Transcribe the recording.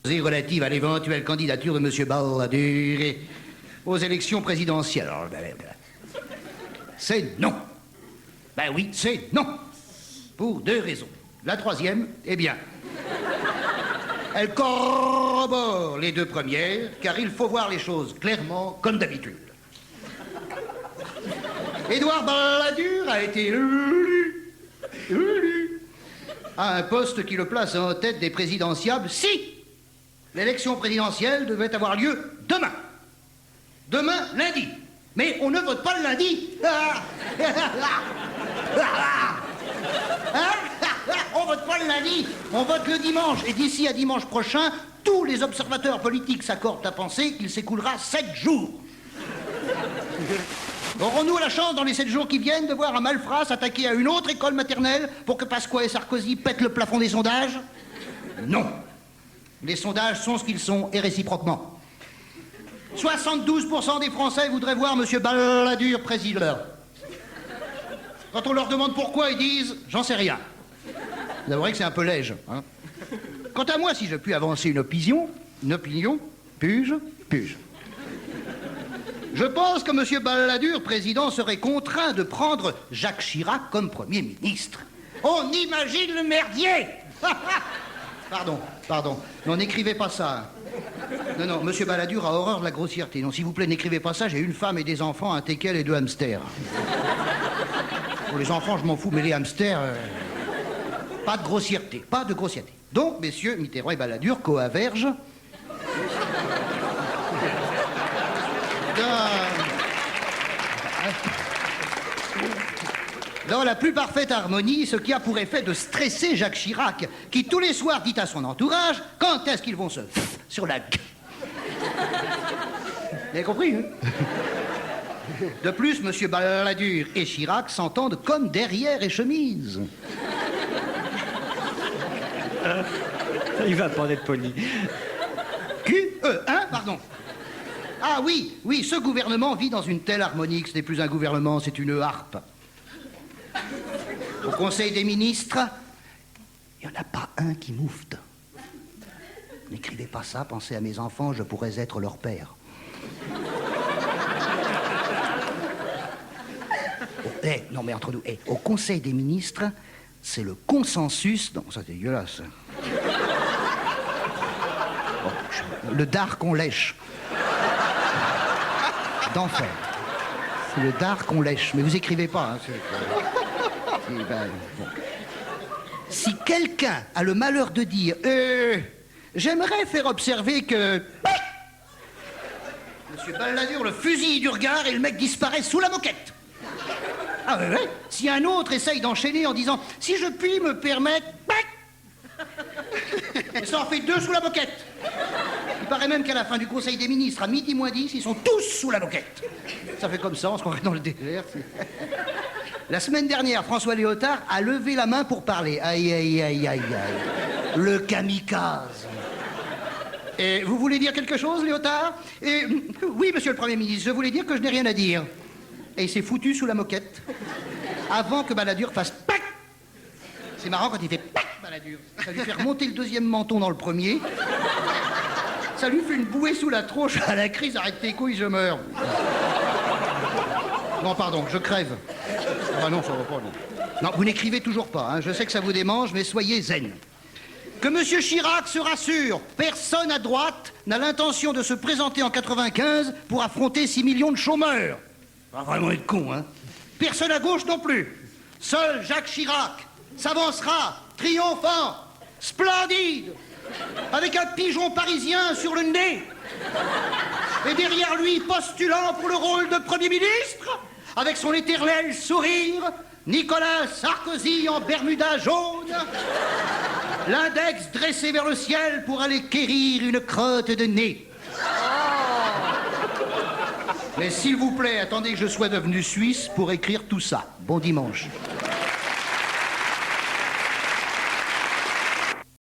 relative à l'éventuelle candidature de M. Balladur aux élections présidentielles. Alors, c'est non. Ben oui, c'est non. Pour deux raisons. La troisième, eh bien, elle corrobore les deux premières, car il faut voir les choses clairement, comme d'habitude. Édouard Balladur a été élu à un poste qui le place en tête des présidentiables si l'élection présidentielle devait avoir lieu demain. Demain, lundi. Mais on ne vote pas le lundi. On vote pas le lundi, on vote le dimanche. Et d'ici à dimanche prochain, tous les observateurs politiques s'accordent à penser qu'il s'écoulera 7 jours. Aurons-nous la chance, dans les 7 jours qui viennent, de voir un malfrat s'attaquer à une autre école maternelle pour que Pasqua et Sarkozy pètent le plafond des sondages? Non. Les sondages sont ce qu'ils sont, et réciproquement. 72% des Français voudraient voir M. Balladur président. Quand on leur demande pourquoi, ils disent « j'en sais rien ». Vous avouerez que c'est un peu léger, hein. Quant à moi, si je puis avancer une opinion, puis-je. Je pense que M. Balladur, président, serait contraint de prendre Jacques Chirac comme Premier ministre. On imagine le merdier. Pardon. Non, n'écrivez pas ça. Non, M. Balladur a horreur de la grossièreté. Non, s'il vous plaît, n'écrivez pas ça. J'ai une femme et des enfants, un teckel et 2 hamsters. Pour les enfants, je m'en fous, mais les hamsters... Pas de grossièreté. Donc, messieurs Mitterrand et Balladur coavergent dans la plus parfaite harmonie, ce qui a pour effet de stresser Jacques Chirac, qui tous les soirs dit à son entourage quand est-ce qu'ils vont se sur la gueule. Vous avez compris, hein? De plus, M. Balladur et Chirac s'entendent comme derrière et chemise. Il va pas être poli. Pardon. Ah oui, ce gouvernement vit dans une telle harmonie que ce n'est plus un gouvernement, c'est une harpe. Au Conseil des ministres, il n'y en a pas un qui moufte. N'écrivez pas ça, pensez à mes enfants, je pourrais être leur père. Non mais entre nous, au Conseil des ministres, c'est le consensus... Non, ça c'est dégueulasse. Le dard qu'on lèche. D'enfer. C'est le dard qu'on lèche. Mais vous écrivez pas, hein. Bon. Si quelqu'un a le malheur de dire j'aimerais faire observer que... Monsieur Balladur le fusille du regard et le mec disparaît sous la moquette. Ah oui. Si un autre essaye d'enchaîner en disant si je puis me permettre... Et ça en fait 2 sous la moquette. Il paraît même qu'à la fin du Conseil des ministres, à midi moins 10, ils sont tous sous la moquette. Ça fait comme ça, on se croirait dans le désert. La semaine dernière, François Léotard a levé la main pour parler. Aïe. Le kamikaze. Et vous voulez dire quelque chose, Léotard? Oui, monsieur le Premier ministre, je voulais dire que je n'ai rien à dire. Et il s'est foutu sous la moquette avant que Balladur fasse PAC. C'est marrant quand il fait PAC, Balladur. Ça lui fait remonter le 2e menton dans le premier. Ça lui fait une bouée sous la tronche. À la crise, arrête tes couilles, je meurs. Non, pardon, je crève. Ah non, ça va pas, non. Non, vous n'écrivez toujours pas, hein. Je sais que ça vous démange, mais soyez zen. Que M. Chirac se rassure, personne à droite n'a l'intention de se présenter en 95 pour affronter 6 millions de chômeurs. Ça va vraiment être con, hein. Personne à gauche non plus. Seul Jacques Chirac s'avancera, triomphant, splendide, avec un pigeon parisien sur le nez. Et derrière lui, postulant pour le rôle de Premier ministre, avec son éternel sourire, Nicolas Sarkozy en bermuda jaune, l'index dressé vers le ciel pour aller quérir une crotte de nez. Mais s'il vous plaît, attendez que je sois devenu suisse pour écrire tout ça. Bon dimanche.